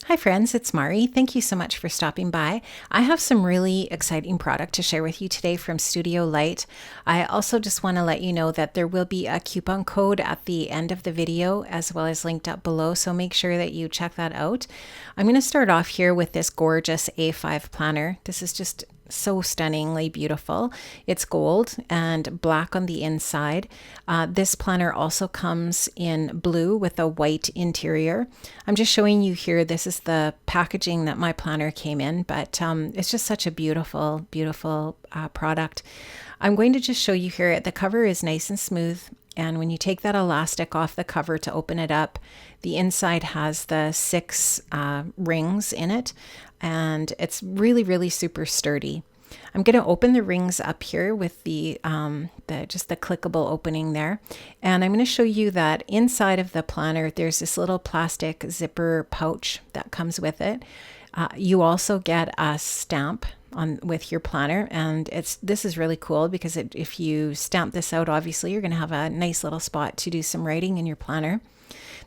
Hi friends, it's Mari. Thank you so much for stopping by. I have some really exciting product to share with you today from Studio Light. I also just want to let you know that there will be a coupon code at the end of the video as well as linked up below, so make sure that you check that out. I'm going to start off here with this gorgeous A5 planner. This is just so stunningly beautiful. It's gold and black on the inside. This planner also comes in blue with a white interior. I'm just showing you here, this is the packaging that my planner came in, but it's just such a beautiful, beautiful product. I'm going to just show you here, the cover is nice and smooth. And when you take that elastic off the cover to open it up, the inside has the 6 rings in it, and it's really, really super sturdy. I'm going to open the rings up here with the just the clickable opening there. And I'm going to show you that inside of the planner, there's this little plastic zipper pouch that comes with it. You also get a stamp with your planner, and this is really cool because if you stamp this out, obviously you're going to have a nice little spot to do some writing in your planner.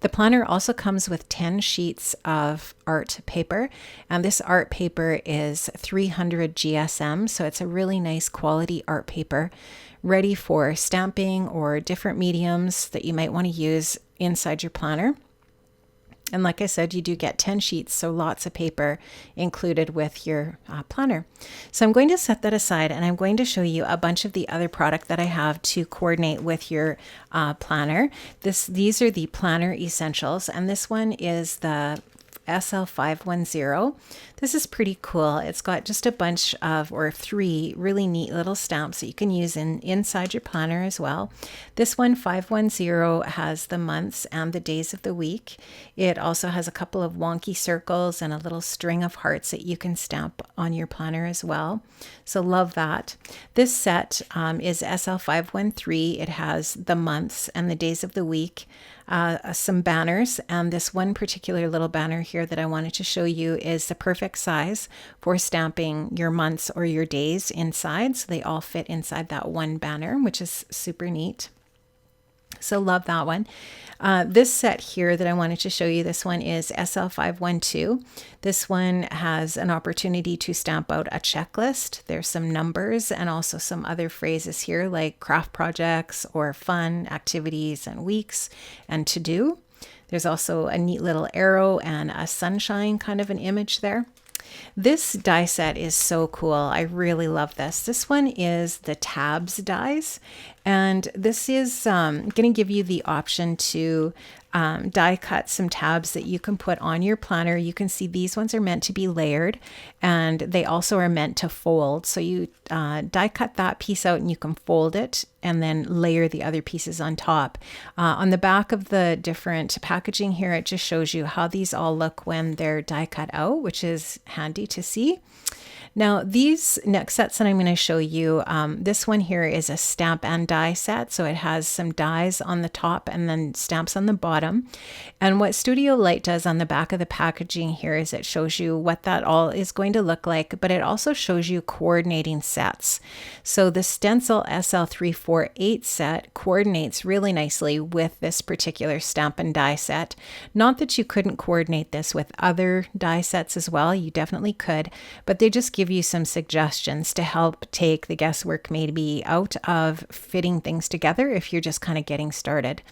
The planner also comes with 10 sheets of art paper, and this art paper is 300 GSM, so it's a really nice quality art paper ready for stamping or different mediums that you might want to use inside your planner. And like I said, you do get 10 sheets, so lots of paper included with your planner. So I'm going to set that aside, and I'm going to show you a bunch of the other product that I have to coordinate with your planner. These are the planner essentials, and this one is the SL510. This is pretty cool. It's got just a bunch of, or 3 really neat little stamps that you can use inside your planner as well. This one, 510, has the months and the days of the week. It also has a couple of wonky circles and a little string of hearts that you can stamp on your planner as well. So love that. This set is SL513. It has the months and the days of the week. Some banners, and this one particular little banner here that I wanted to show you is the perfect size for stamping your months or your days inside, so they all fit inside that one banner, which is super neat. So love that one. This set here that I wanted to show you, this one is SL512. This one has an opportunity to stamp out a checklist. There's some numbers and also some other phrases here like craft projects or fun activities and weeks and to do. There's also a neat little arrow and a sunshine kind of an image there. This die set is so cool. I really love this. This one is the tabs dies, and this is going to give you the option to die cut some tabs that you can put on your planner. You can see these ones are meant to be layered, and they also are meant to fold. So you die cut that piece out and you can fold it and then layer the other pieces on top. On the back of the different packaging here, it just shows you how these all look when they're die cut out, which is handy to see. Now, these next sets that I'm going to show you, this one here is a stamp and die set. So it has some dies on the top and then stamps on the bottom. And what Studio Light does on the back of the packaging here is it shows you what that all is going to look like, but it also shows you coordinating sets. So the Stencil SL348 set coordinates really nicely with this particular stamp and die set. Not that you couldn't coordinate this with other die sets as well, you definitely could, but they just give you some suggestions to help take the guesswork maybe out of fitting things together if you're just kind of getting started.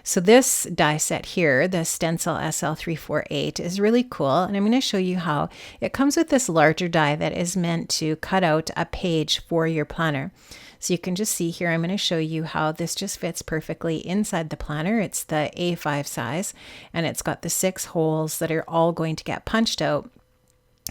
So this die set here, the Stencil SL348, is really cool, and I'm going to show you how it comes with this larger die that is meant to cut out a page for your planner. So you can just see here, I'm going to show you how this just fits perfectly inside the planner. It's the A5 size, and it's got the 6 holes that are all going to get punched out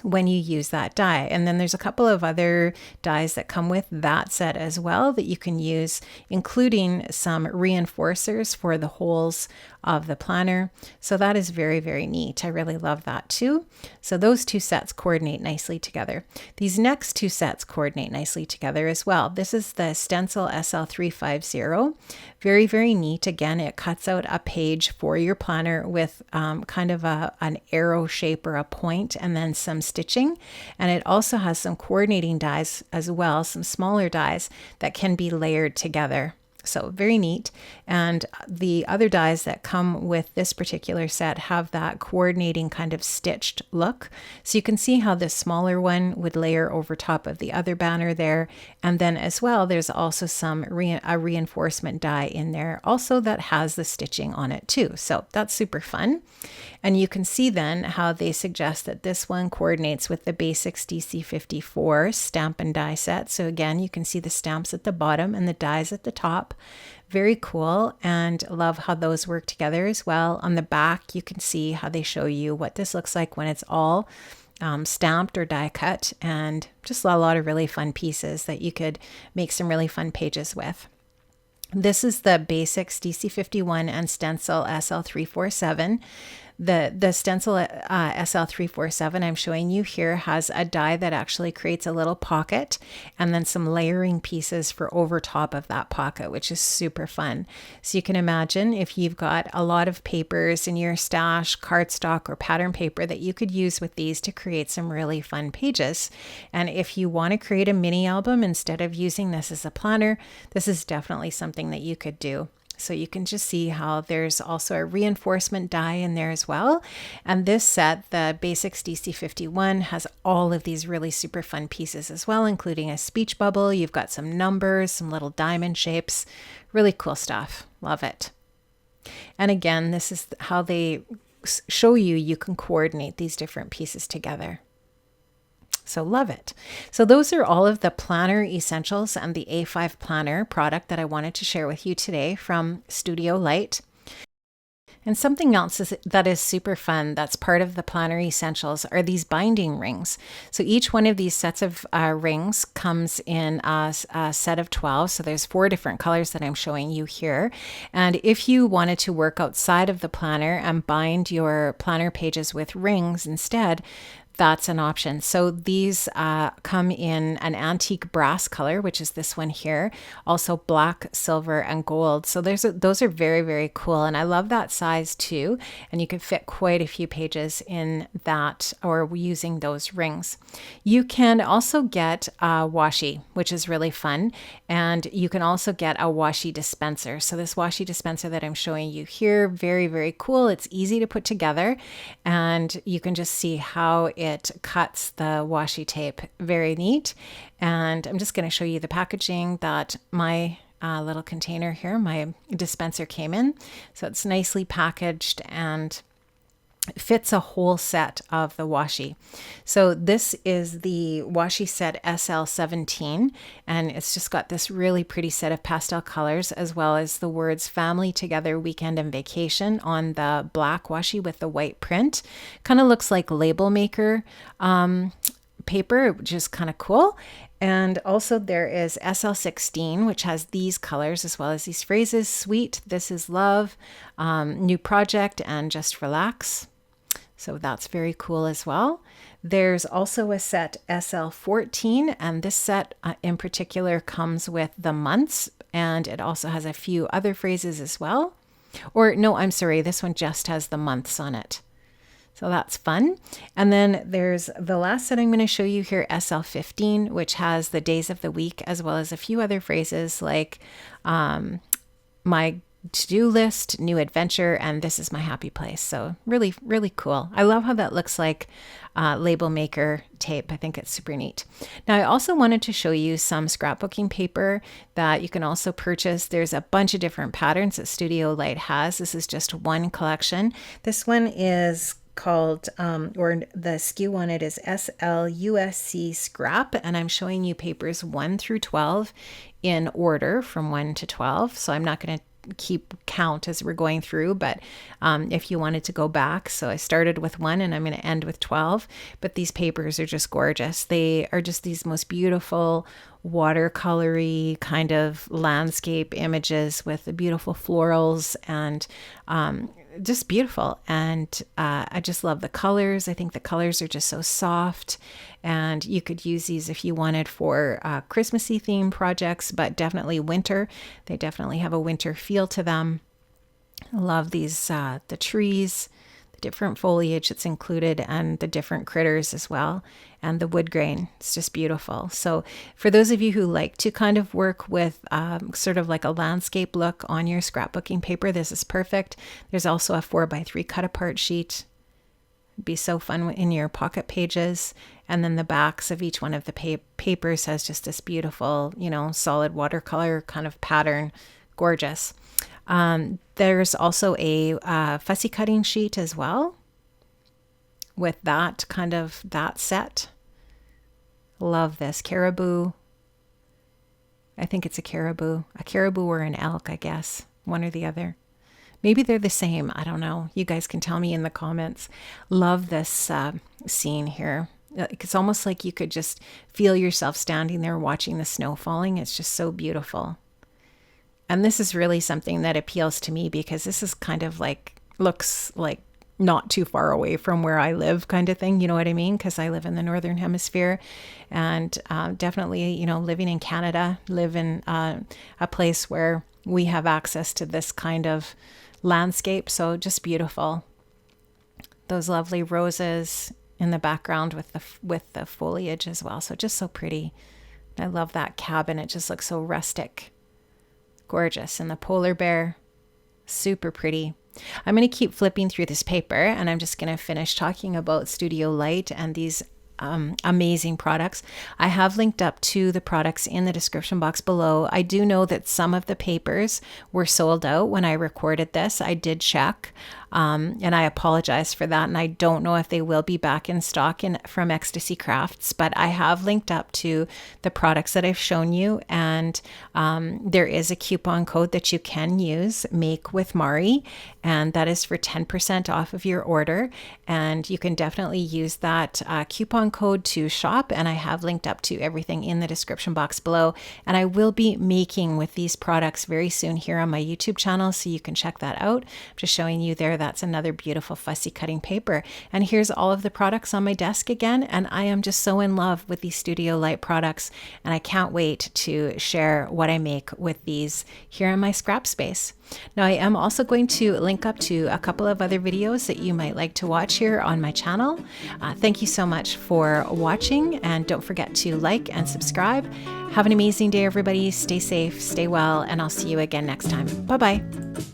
when you use that die. And then there's a couple of other dies that come with that set as well that you can use, including some reinforcers for the holes of the planner. So that is very, very neat. I really love that too. So those 2 sets coordinate nicely together. These next 2 sets coordinate nicely together as well. This is the Stencil SL350. Very, very neat. Again, it cuts out a page for your planner with kind of an arrow shape or a point and then some stitching. And it also has some coordinating dies as well, some smaller dies that can be layered together. So very neat. And the other dies that come with this particular set have that coordinating kind of stitched look. So you can see how this smaller one would layer over top of the other banner there. And then as well, there's also a reinforcement die in there also that has the stitching on it too. So that's super fun. And you can see then how they suggest that this one coordinates with the Basics DC54 stamp and die set. So again, you can see the stamps at the bottom and the dies at the top. Very cool, and love how those work together as well. On the back, you can see how they show you what this looks like when it's all stamped or die cut, and just a lot of really fun pieces that you could make some really fun pages with. This is the Basics DC51 and Stencil SL347. The Stencil SL347 I'm showing you here has a die that actually creates a little pocket and then some layering pieces for over top of that pocket, which is super fun. So you can imagine if you've got a lot of papers in your stash, cardstock or pattern paper that you could use with these to create some really fun pages. And if you want to create a mini album instead of using this as a planner, this is definitely something that you could do. So you can just see how there's also a reinforcement die in there as well. And this set, the Basics DC51, has all of these really super fun pieces as well, including a speech bubble. You've got some numbers, some little diamond shapes, really cool stuff. Love it. And again, this is how they show you can coordinate these different pieces together. So love it. So those are all of the planner essentials and the A5 planner product that I wanted to share with you today from Studio Light. And something else that is super fun that's part of the planner essentials are these binding rings. So each one of these sets of rings comes in a set of 12. So there's 4 different colors that I'm showing you here. And if you wanted to work outside of the planner and bind your planner pages with rings instead, that's an option. So these come in an antique brass color, which is this one here, also black, silver, and gold. So those are very, very cool. And I love that size too. And you can fit quite a few pages in that or using those rings. You can also get a washi, which is really fun. And you can also get a washi dispenser. So this washi dispenser that I'm showing you here, very, very cool. It's easy to put together. And you can just see how it cuts the washi tape. Very neat. And I'm just going to show you the packaging that my little container here, my dispenser came in. So it's nicely packaged and fits a whole set of the washi. So this is the washi set SL17, and it's just got this really pretty set of pastel colors, as well as the words family, together, weekend, and vacation on the black washi with the white print. Kind of looks like label maker paper, which is kind of cool. And also there is SL16, which has these colors as well as these phrases: sweet, this is love, new project, and just relax. So that's very cool as well. There's also a set SL14, and this set in particular comes with the months, and it also has a few other phrases as well. Or no, I'm sorry, this one just has the months on it. So that's fun. And then there's the last set I'm going to show you here, SL15, which has the days of the week, as well as a few other phrases like my to-do list, new adventure, and this is my happy place. So really, really cool. I love how that looks like label maker tape. I think it's super neat. Now, I also wanted to show you some scrapbooking paper that you can also purchase. There's a bunch of different patterns that Studio Light has. This is just one collection. This one is called, or the SKU on it is SLUSC Scrap, and I'm showing you papers 1 through 12 in order from 1 to 12. So I'm not going to keep count as we're going through, but if you wanted to go back, so I started with 1 and I'm going to end with 12, but these papers are just gorgeous. They are just these most beautiful watercolory kind of landscape images with the beautiful florals and just beautiful. And I just love the colors. I think the colors are just so soft, and you could use these if you wanted for Christmassy themed projects, but definitely winter. They definitely have a winter feel to them. I love these, the trees different foliage that's included and the different critters as well, and the wood grain. It's just beautiful. So for those of you who like to kind of work with sort of like a landscape look on your scrapbooking paper, this is perfect. There's also a 4x3 cut apart sheet. It'd be so fun in your pocket pages. And then the backs of each one of the papers has just this beautiful, solid watercolor kind of pattern. Gorgeous. There's also a fussy cutting sheet as well with that set. Love this. Caribou. I think it's a caribou or an elk, I guess. One or the other. Maybe they're the same. I don't know. You guys can tell me in the comments. Love this scene here. It's almost like you could just feel yourself standing there watching the snow falling. It's just so beautiful. And this is really something that appeals to me because this is kind of like, looks like not too far away from where I live kind of thing. You know what I mean? Because I live in the Northern Hemisphere, and definitely, living in Canada, live in a place where we have access to this kind of landscape. So just beautiful. Those lovely roses in the background with the foliage as well. So just so pretty. I love that cabin. It just looks so rustic. Gorgeous. And the polar bear, super pretty. I'm going to keep flipping through this paper, and I'm just going to finish talking about Studio Light and these amazing products. I have linked up to the products in the description box below. I do know that some of the papers were sold out when I recorded this. I did check, and I apologize for that. And I don't know if they will be back in stock from Ecstasy Crafts, but I have linked up to the products that I've shown you. And there is a coupon code that you can use, Make with Mari, and that is for 10% off of your order. And you can definitely use that coupon code to shop. And I have linked up to everything in the description box below. And I will be making with these products very soon here on my YouTube channel, so you can check that out. I'm just showing you there. That's another beautiful fussy cutting paper. And here's all of the products on my desk again. And I am just so in love with these Studio Light products. And I can't wait to share what I make with these here in my scrap space. Now, I am also going to link up to a couple of other videos that you might like to watch here on my channel. Thank you so much for watching, and don't forget to like and subscribe. Have an amazing day, everybody. Stay safe, stay well, and I'll see you again next time. Bye-bye.